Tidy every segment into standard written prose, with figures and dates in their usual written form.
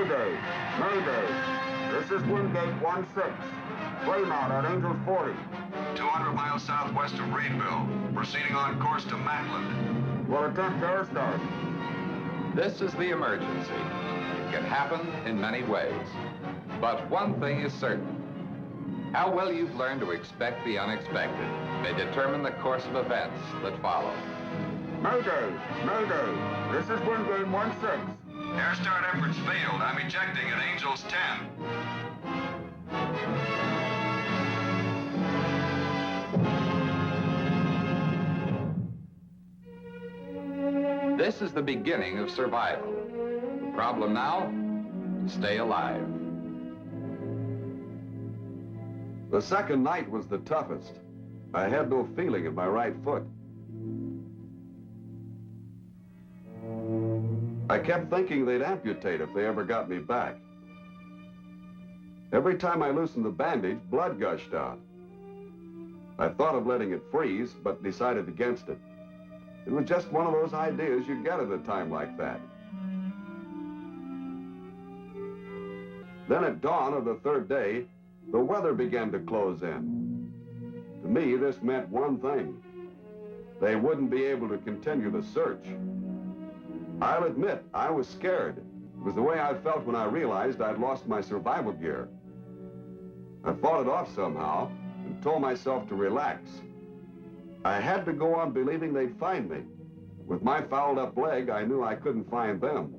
Mayday, Mayday. This is Wingate 16. Flame out at Angels 40. 200 miles southwest of Reedville, proceeding on course to Maitland. Will attempt air start. This is the emergency. It can happen in many ways. But one thing is certain. How well you've learned to expect the unexpected may determine the course of events that follow. Mayday, Mayday. This is Wingate 16. Air start efforts failed. I'm ejecting at Angels 10. This is the beginning of survival. The problem now, to stay alive. The second night was the toughest. I had no feeling in my right foot. I kept thinking they'd amputate if they ever got me back. Every time I loosened the bandage, blood gushed out. I thought of letting it freeze, but decided against it. It was just one of those ideas you get at a time like that. Then at dawn of the third day, the weather began to close in. To me, this meant one thing. They wouldn't be able to continue the search. I'll admit, I was scared. It was the way I felt when I realized I'd lost my survival gear. I fought it off somehow and told myself to relax. I had to go on believing they'd find me. With my fouled up leg, I knew I couldn't find them.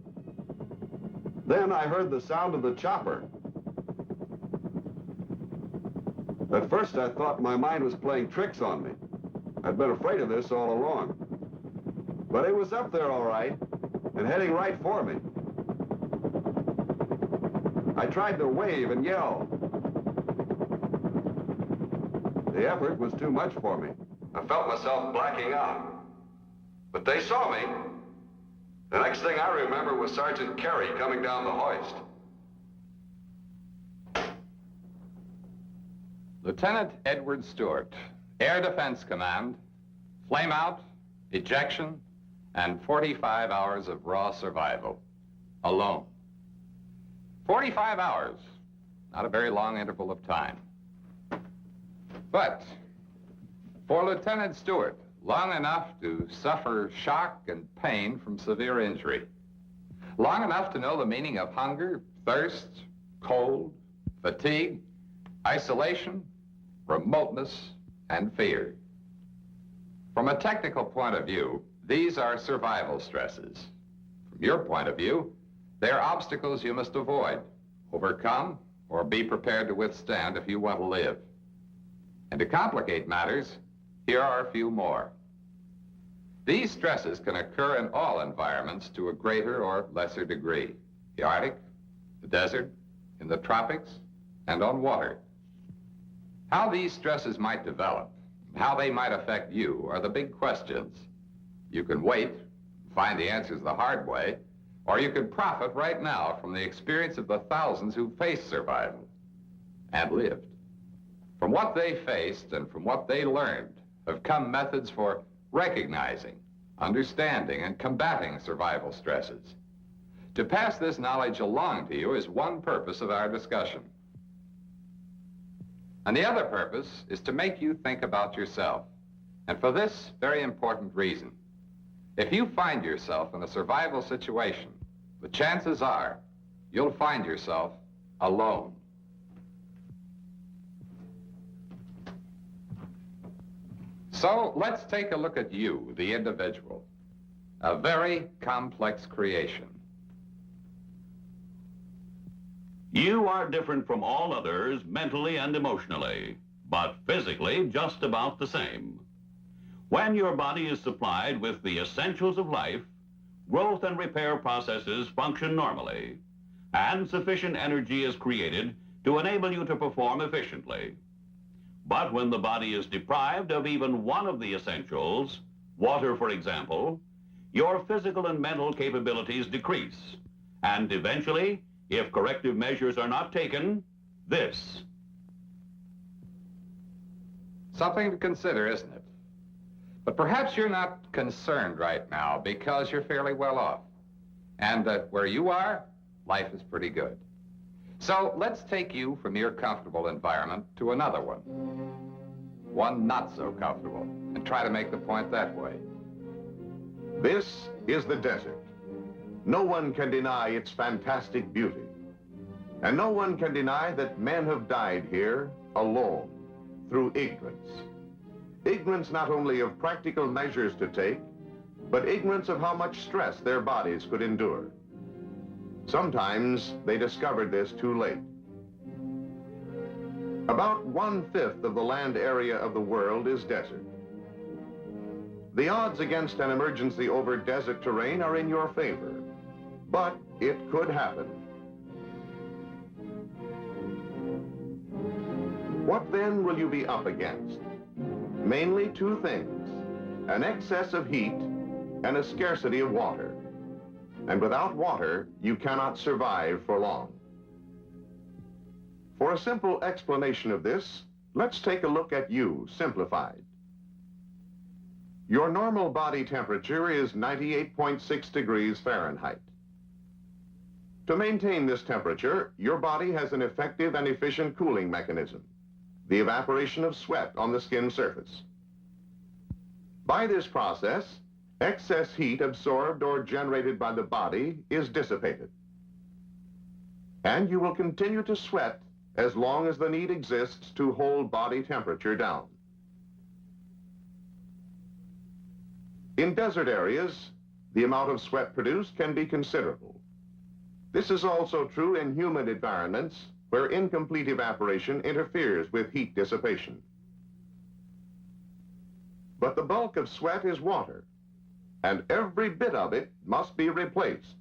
Then I heard the sound of the chopper. At first, I thought my mind was playing tricks on me. I'd been afraid of this all along. But it was up there all right, and heading right for me. I tried to wave and yell. The effort was too much for me. I felt myself blacking out. But they saw me. The next thing I remember was Sergeant Carey coming down the hoist. Lieutenant Edward Stewart, Air Defense Command, flame out, ejection, and 45 hours of raw survival, alone. 45 hours, not a very long interval of time. But for Lieutenant Stewart, long enough to suffer shock and pain from severe injury. Long enough to know the meaning of hunger, thirst, cold, fatigue, isolation, remoteness, and fear. From a technical point of view, these are survival stresses. From your point of view, they are obstacles you must avoid, overcome, or be prepared to withstand if you want to live. And to complicate matters, here are a few more. These stresses can occur in all environments to a greater or lesser degree. The Arctic, the desert, in the tropics, and on water. How these stresses might develop, how they might affect you are the big questions. You can wait, find the answers the hard way, or you can profit right now from the experience of the thousands who faced survival and lived. From what they faced and from what they learned have come methods for recognizing, understanding, and combating survival stresses. To pass this knowledge along to you is one purpose of our discussion. And the other purpose is to make you think about yourself. And for this very important reason. If you find yourself in a survival situation, the chances are you'll find yourself alone. So let's take a look at you, the individual. A very complex creation. You are different from all others mentally and emotionally, but physically just about the same. When your body is supplied with the essentials of life, growth and repair processes function normally, and sufficient energy is created to enable you to perform efficiently. But when the body is deprived of even one of the essentials, water for example, your physical and mental capabilities decrease, and eventually, if corrective measures are not taken, this. Something to consider, isn't it? But perhaps you're not concerned right now because you're fairly well off. And that where you are, life is pretty good. So let's take you from your comfortable environment to another one not so comfortable, and try to make the point that way. This is the desert. No one can deny its fantastic beauty. And no one can deny that men have died here alone through ignorance. Ignorance not only of practical measures to take, but ignorance of how much stress their bodies could endure. Sometimes they discovered this too late. About 1/5 of the land area of the world is desert. The odds against an emergency over desert terrain are in your favor, but it could happen. What then will you be up against? Mainly two things: an excess of heat and a scarcity of water. And without water, you cannot survive for long. For a simple explanation of this, let's take a look at you, simplified. Your normal body temperature is 98.6 degrees Fahrenheit. To maintain this temperature, your body has an effective and efficient cooling mechanism, the evaporation of sweat on the skin surface. By this process, excess heat absorbed or generated by the body is dissipated. And you will continue to sweat as long as the need exists to hold body temperature down. In desert areas, the amount of sweat produced can be considerable. This is also true in humid environments where incomplete evaporation interferes with heat dissipation. But the bulk of sweat is water, and every bit of it must be replaced,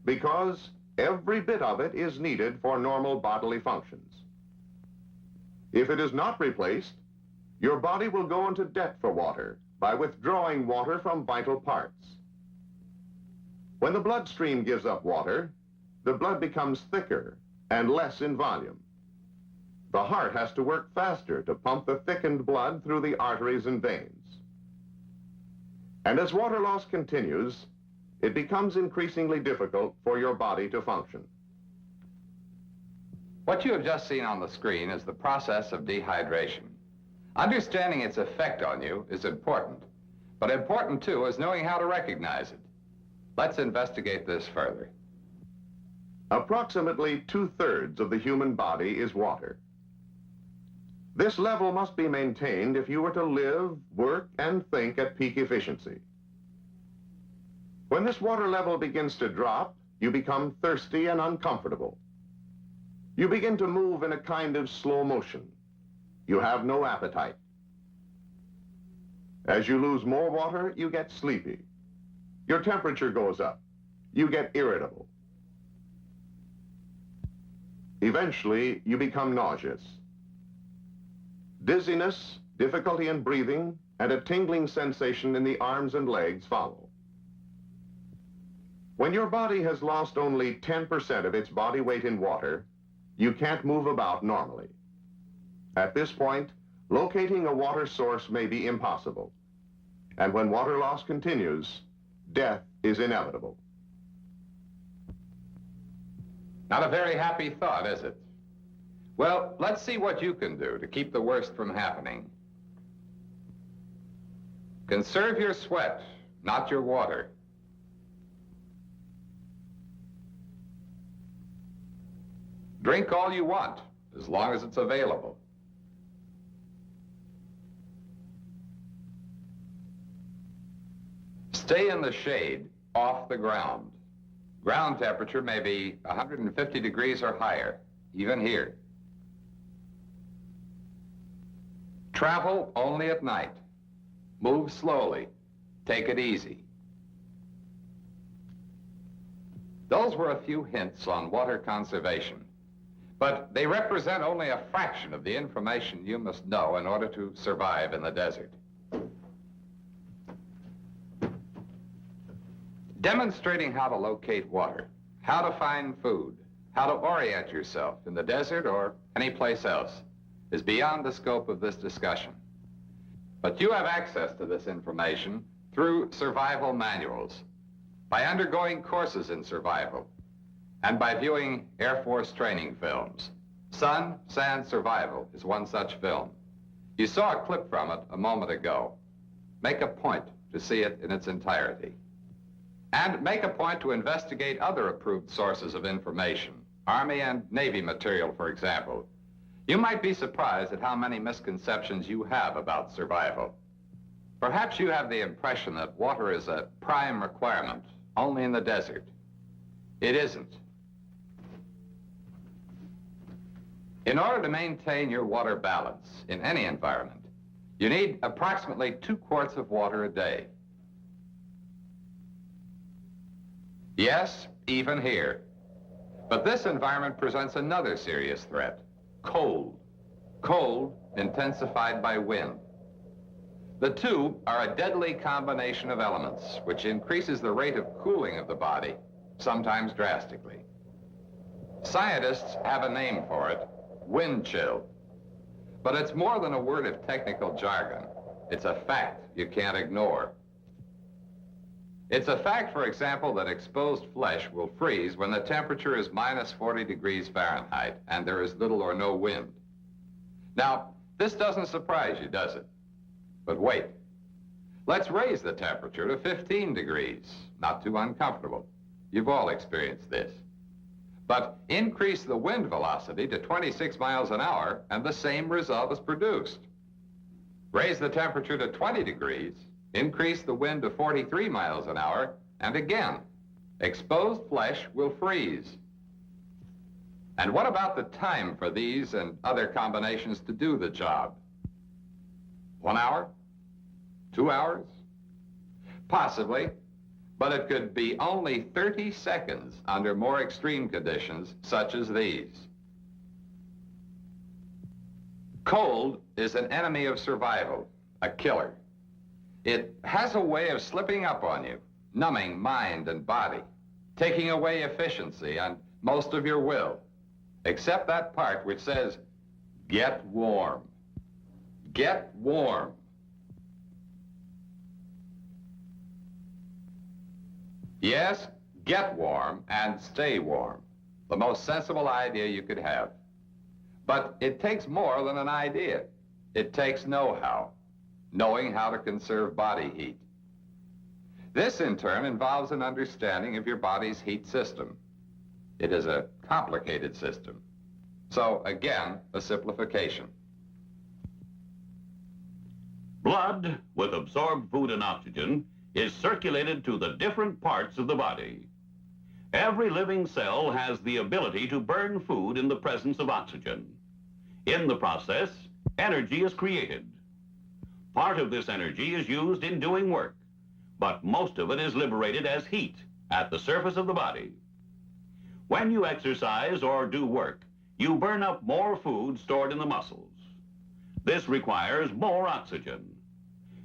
because every bit of it is needed for normal bodily functions. If it is not replaced, your body will go into debt for water by withdrawing water from vital parts. When the bloodstream gives up water, the blood becomes thicker and less in volume. The heart has to work faster to pump the thickened blood through the arteries and veins. And as water loss continues, it becomes increasingly difficult for your body to function. What you have just seen on the screen is the process of dehydration. Understanding its effect on you is important, but important too is knowing how to recognize it. Let's investigate this further. Approximately 2/3 of the human body is water. This level must be maintained if you were to live, work, and think at peak efficiency. When this water level begins to drop, you become thirsty and uncomfortable. You begin to move in a kind of slow motion. You have no appetite. As you lose more water, you get sleepy. Your temperature goes up. You get irritable. Eventually, you become nauseous. Dizziness, difficulty in breathing, and a tingling sensation in the arms and legs follow. When your body has lost only 10% of its body weight in water, you can't move about normally. At this point, locating a water source may be impossible. And when water loss continues, death is inevitable. Not a very happy thought, is it? Well, let's see what you can do to keep the worst from happening. Conserve your sweat, not your water. Drink all you want, as long as it's available. Stay in the shade, off the ground. Ground temperature may be 150 degrees or higher, even here. Travel only at night. Move slowly. Take it easy. Those were a few hints on water conservation, but they represent only a fraction of the information you must know in order to survive in the desert. Demonstrating how to locate water, how to find food, how to orient yourself in the desert or any place else is beyond the scope of this discussion. But you have access to this information through survival manuals, by undergoing courses in survival, and by viewing Air Force training films. Sun, Sand, Survival is one such film. You saw a clip from it a moment ago. Make a point to see it in its entirety. And make a point to investigate other approved sources of information, Army and Navy material, for example. You might be surprised at how many misconceptions you have about survival. Perhaps you have the impression that water is a prime requirement only in the desert. It isn't. In order to maintain your water balance in any environment, you need approximately 2 quarts of water a day. Yes, even here. But this environment presents another serious threat, cold. Cold intensified by wind. The two are a deadly combination of elements which increases the rate of cooling of the body, sometimes drastically. Scientists have a name for it, wind chill. But it's more than a word of technical jargon. It's a fact you can't ignore. It's a fact, for example, that exposed flesh will freeze when the temperature is minus 40 degrees Fahrenheit and there is little or no wind. Now, this doesn't surprise you, does it? But wait. Let's raise the temperature to 15 degrees. Not too uncomfortable. You've all experienced this. But increase the wind velocity to 26 miles an hour and the same result is produced. Raise the temperature to 20 degrees, increase the wind to 43 miles an hour, and again, exposed flesh will freeze. And what about the time for these and other combinations to do the job? 1 hour? 2 hours? Possibly. But it could be only 30 seconds under more extreme conditions, such as these. Cold is an enemy of survival, a killer. It has a way of slipping up on you, numbing mind and body, taking away efficiency and most of your will, except that part which says, get warm. Get warm. Yes, get warm and stay warm. The most sensible idea you could have. But it takes more than an idea. It takes know-how, knowing how to conserve body heat. This, in turn, involves an understanding of your body's heat system. It is a complicated system. So, again, a simplification. Blood, with absorbed food and oxygen, is circulated to the different parts of the body. Every living cell has the ability to burn food in the presence of oxygen. In the process, energy is created. Part of this energy is used in doing work, but most of it is liberated as heat at the surface of the body. When you exercise or do work, you burn up more food stored in the muscles. This requires more oxygen.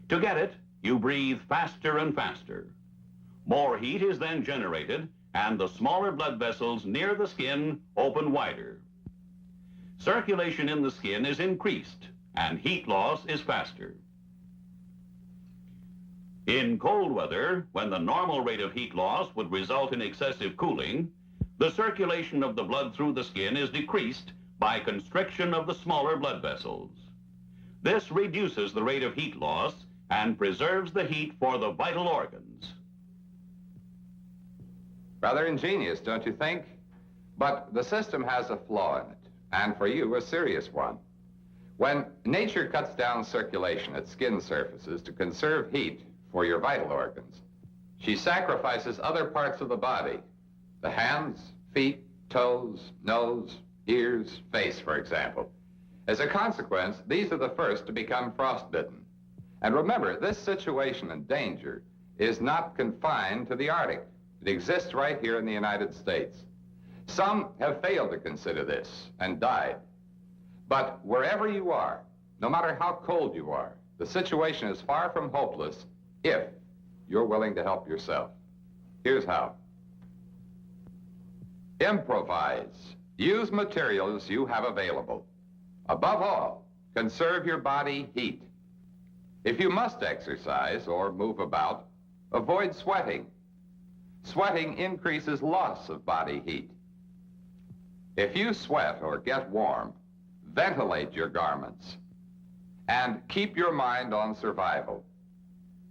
To get it, you breathe faster and faster. More heat is then generated, and the smaller blood vessels near the skin open wider. Circulation in the skin is increased, and heat loss is faster. In cold weather, when the normal rate of heat loss would result in excessive cooling, the circulation of the blood through the skin is decreased by constriction of the smaller blood vessels. This reduces the rate of heat loss and preserves the heat for the vital organs. Rather ingenious, don't you think? But the system has a flaw in it, and for you, a serious one. When nature cuts down circulation at skin surfaces to conserve heat for your vital organs, she sacrifices other parts of the body, the hands, feet, toes, nose, ears, face, for example. As a consequence, these are the first to become frostbitten. And remember, this situation and danger is not confined to the Arctic. It exists right here in the United States. Some have failed to consider this and died. But wherever you are, no matter how cold you are, the situation is far from hopeless if you're willing to help yourself. Here's how. Improvise. Use materials you have available. Above all, conserve your body heat. If you must exercise or move about, avoid sweating. Sweating increases loss of body heat. If you sweat or get warm, ventilate your garments and keep your mind on survival.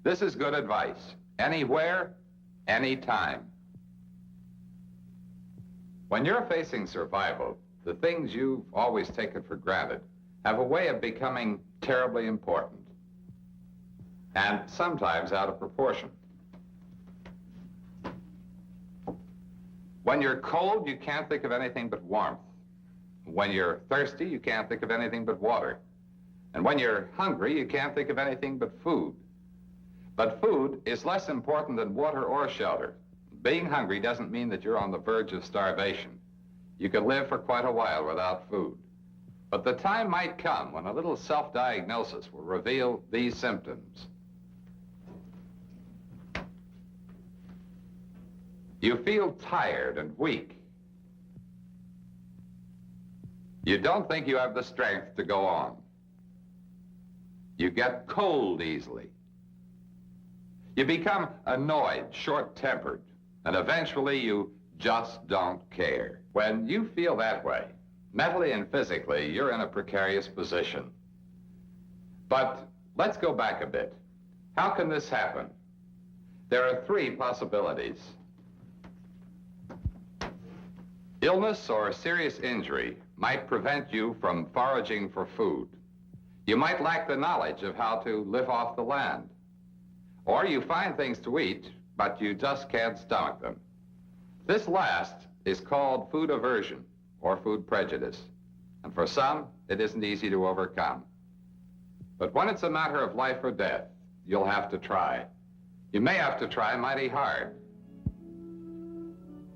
This is good advice. Anywhere, anytime. When you're facing survival, the things you've always taken for granted have a way of becoming terribly important, and sometimes out of proportion. When you're cold, you can't think of anything but warmth. When you're thirsty, you can't think of anything but water. And when you're hungry, you can't think of anything but food. But food is less important than water or shelter. Being hungry doesn't mean that you're on the verge of starvation. You can live for quite a while without food. But the time might come when a little self-diagnosis will reveal these symptoms. You feel tired and weak. You don't think you have the strength to go on. You get cold easily. You become annoyed, short-tempered, and eventually you just don't care. When you feel that way, mentally and physically, you're in a precarious position. But let's go back a bit. How can this happen? There are three possibilities. Illness or serious injury might prevent you from foraging for food. You might lack the knowledge of how to live off the land. Or you find things to eat, but you just can't stomach them. This last is called food aversion or food prejudice. And for some, it isn't easy to overcome. But when it's a matter of life or death, you'll have to try. You may have to try mighty hard.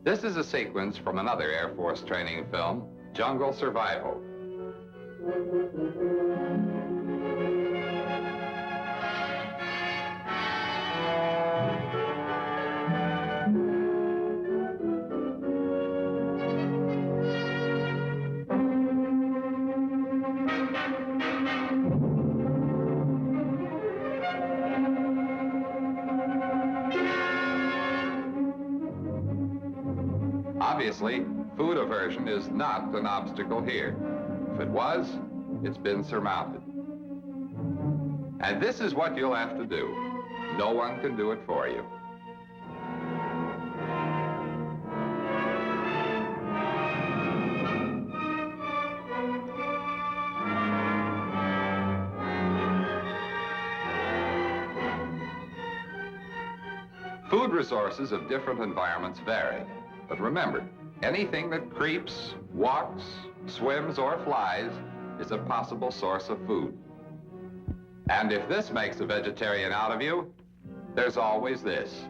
This is a sequence from another Air Force training film, Jungle Survival. Obviously, food aversion is not an obstacle here. If it was, it's been surmounted. And this is what you'll have to do. No one can do it for you. Food resources of different environments vary. But remember, anything that creeps, walks, swims, or flies is a possible source of food. And if this makes a vegetarian out of you, there's always this.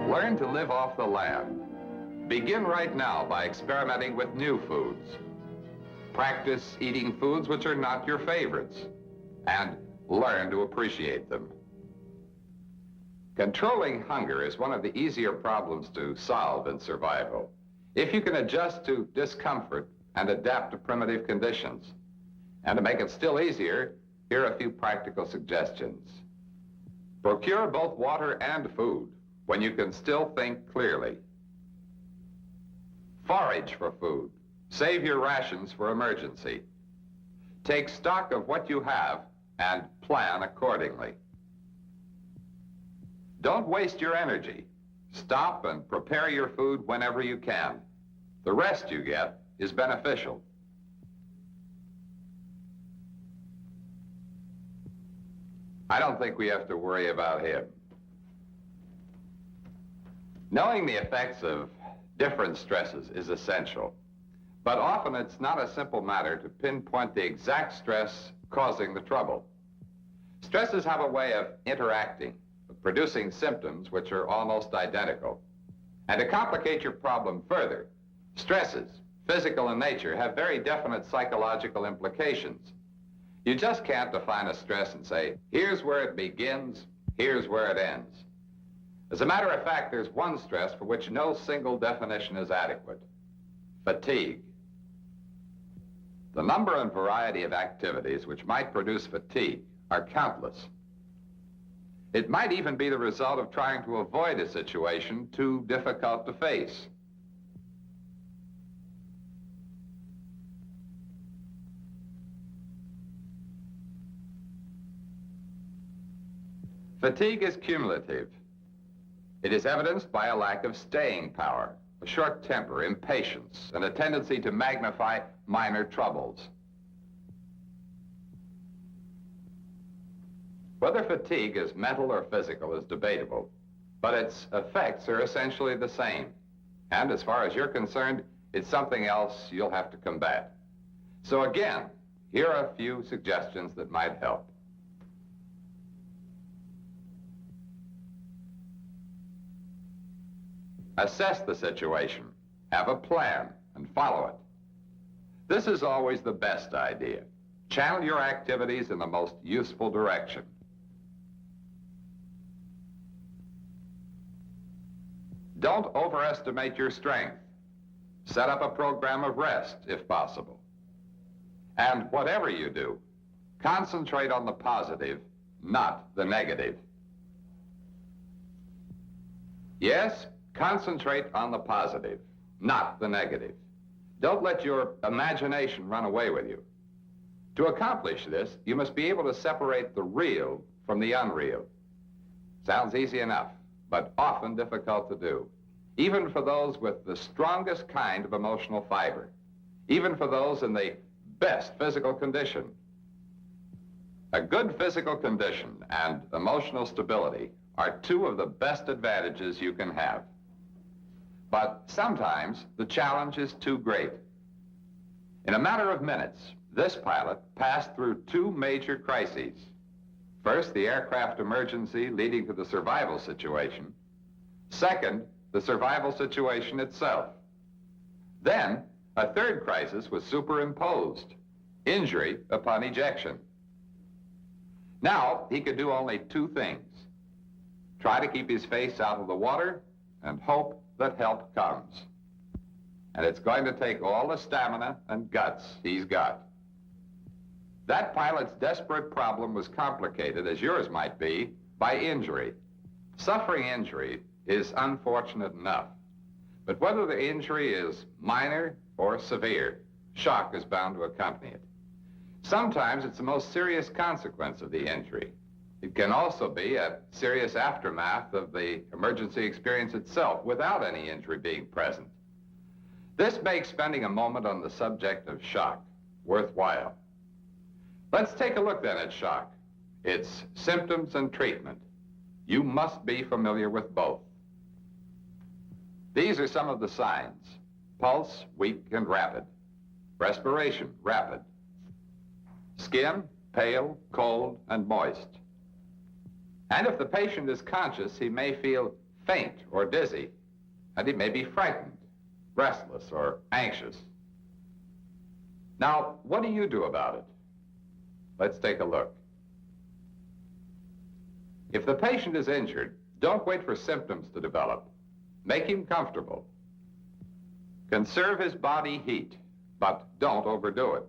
Learn to live off the land. Begin right now by experimenting with new foods. Practice eating foods which are not your favorites, and learn to appreciate them. Controlling hunger is one of the easier problems to solve in survival. If you can adjust to discomfort and adapt to primitive conditions. And to make it still easier, here are a few practical suggestions. Procure both water and food when you can still think clearly. Forage for food. Save your rations for emergency. Take stock of what you have and plan accordingly. Don't waste your energy. Stop and prepare your food whenever you can. The rest you get is beneficial. I don't think we have to worry about him. Knowing the effects of different stresses is essential, but often it's not a simple matter to pinpoint the exact stress causing the trouble. Stresses have a way of interacting, producing symptoms which are almost identical. And to complicate your problem further, stresses, physical in nature, have very definite psychological implications. You just can't define a stress and say, here's where it begins, here's where it ends. As a matter of fact, there's one stress for which no single definition is adequate: fatigue. The number and variety of activities which might produce fatigue are countless. It might even be the result of trying to avoid a situation too difficult to face. Fatigue is cumulative. It is evidenced by a lack of staying power, a short temper, impatience, and a tendency to magnify minor troubles. Whether fatigue is mental or physical is debatable, but its effects are essentially the same. And as far as you're concerned, it's something else you'll have to combat. So again, here are a few suggestions that might help. Assess the situation, have a plan, and follow it. This is always the best idea. Channel your activities in the most useful direction. Don't overestimate your strength. Set up a program of rest, if possible. And whatever you do, concentrate on the positive, not the negative. Yes, concentrate on the positive, not the negative. Don't let your imagination run away with you. To accomplish this, you must be able to separate the real from the unreal. Sounds easy enough, but often difficult to do. Even for those with the strongest kind of emotional fiber. Even for those in the best physical condition. A good physical condition and emotional stability are two of the best advantages you can have. But sometimes the challenge is too great. In a matter of minutes, this pilot passed through two major crises. First, the aircraft emergency leading to the survival situation. Second, the survival situation itself. Then, a third crisis was superimposed, injury upon ejection. Now, he could do only two things. Try to keep his face out of the water and hope that help comes. And it's going to take all the stamina and guts he's got. That pilot's desperate problem was complicated, as yours might be, by injury. Suffering injury is unfortunate enough. But whether the injury is minor or severe, shock is bound to accompany it. Sometimes it's the most serious consequence of the injury. It can also be a serious aftermath of the emergency experience itself without any injury being present. This makes spending a moment on the subject of shock worthwhile. Let's take a look then at shock, its symptoms and treatment. You must be familiar with both. These are some of the signs. Pulse, weak and rapid. Respiration, rapid. Skin, pale, cold, and moist. And if the patient is conscious, he may feel faint or dizzy, and he may be frightened, restless, or anxious. Now, what do you do about it? Let's take a look. If the patient is injured, don't wait for symptoms to develop. Make him comfortable. Conserve his body heat, but don't overdo it.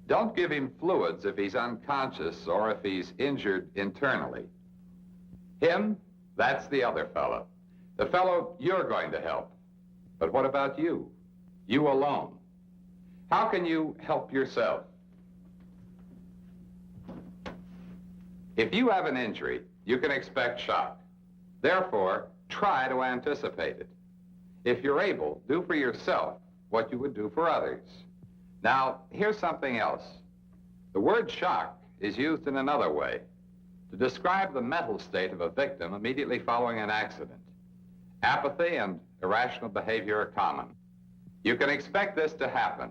Don't give him fluids if he's unconscious or if he's injured internally. Him, that's the other fellow. The fellow you're going to help. But what about you? You alone. How can you help yourself? If you have an injury, you can expect shock. Therefore, try to anticipate it. If you're able, do for yourself what you would do for others. Now, here's something else. The word shock is used in another way, to describe the mental state of a victim immediately following an accident. Apathy and irrational behavior are common. You can expect this to happen,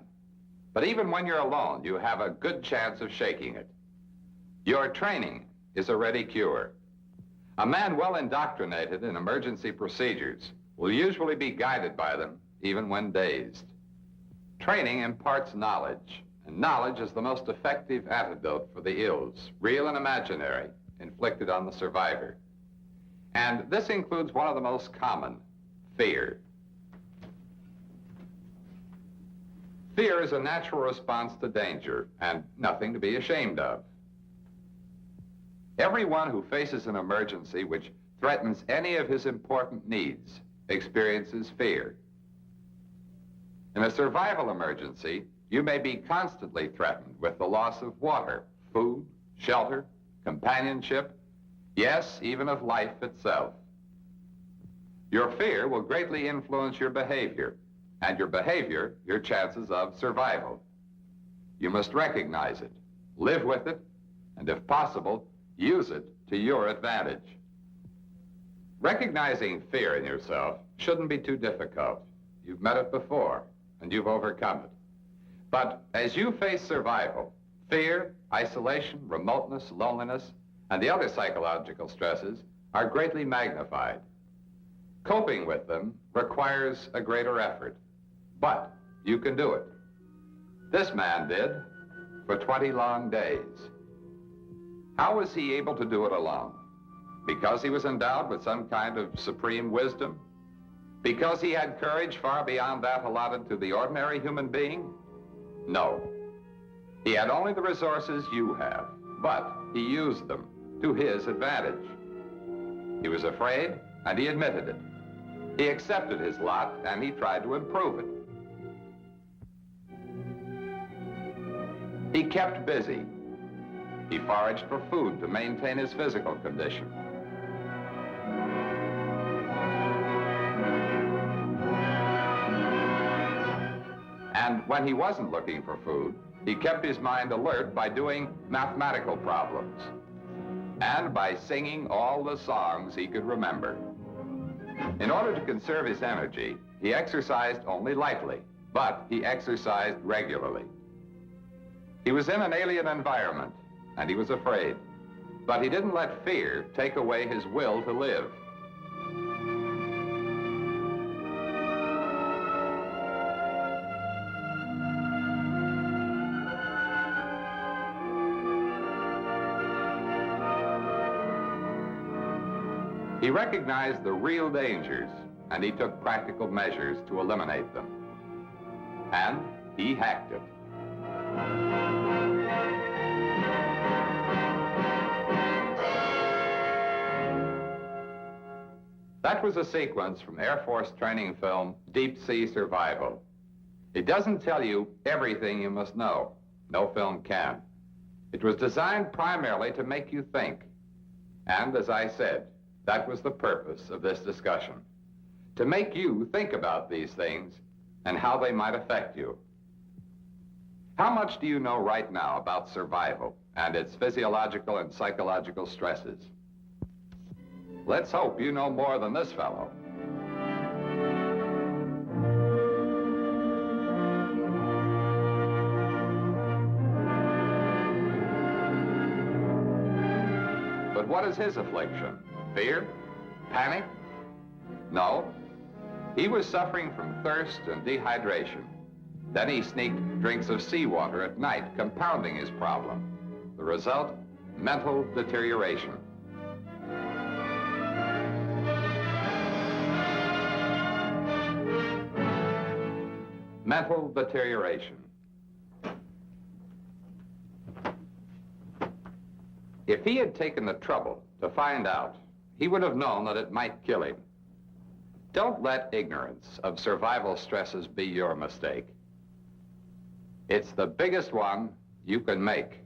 but even when you're alone, you have a good chance of shaking it. Your training is a ready cure. A man well indoctrinated in emergency procedures will usually be guided by them, even when dazed. Training imparts knowledge, and knowledge is the most effective antidote for the ills, real and imaginary, inflicted on the survivor. And this includes one of the most common, fear. Fear is a natural response to danger, and nothing to be ashamed of. Everyone who faces an emergency which threatens any of his important needs experiences fear. In a survival emergency, you may be constantly threatened with the loss of water, food, shelter, companionship, yes, even of life itself. Your fear will greatly influence your behavior, and your behavior, your chances of survival. You must recognize it, live with it, and if possible, use it to your advantage. Recognizing fear in yourself shouldn't be too difficult. You've met it before, and you've overcome it. But as you face survival, fear, isolation, remoteness, loneliness, and the other psychological stresses are greatly magnified. Coping with them requires a greater effort, but you can do it. This man did for 20 long days. How was he able to do it alone? Because he was endowed with some kind of supreme wisdom? Because he had courage far beyond that allotted to the ordinary human being? No. He had only the resources you have, but he used them to his advantage. He was afraid, and he admitted it. He accepted his lot, and he tried to improve it. He kept busy. He foraged for food to maintain his physical condition. And when he wasn't looking for food, he kept his mind alert by doing mathematical problems and by singing all the songs he could remember. In order to conserve his energy, he exercised only lightly, but he exercised regularly. He was in an alien environment, and he was afraid, but he didn't let fear take away his will to live. He recognized the real dangers, and he took practical measures to eliminate them. And he hacked it. That was a sequence from Air Force training film, Deep Sea Survival. It doesn't tell you everything you must know. No film can. It was designed primarily to make you think. And as I said, that was the purpose of this discussion. To make you think about these things and how they might affect you. How much do you know right now about survival and its physiological and psychological stresses? Let's hope you know more than this fellow. But what is his affliction? Fear? Panic? No. He was suffering from thirst and dehydration. Then he sneaked drinks of seawater at night, compounding his problem. The result? Mental deterioration. Mental deterioration. If he had taken the trouble to find out, he would have known that it might kill him. Don't let ignorance of survival stresses be your mistake. It's the biggest one you can make.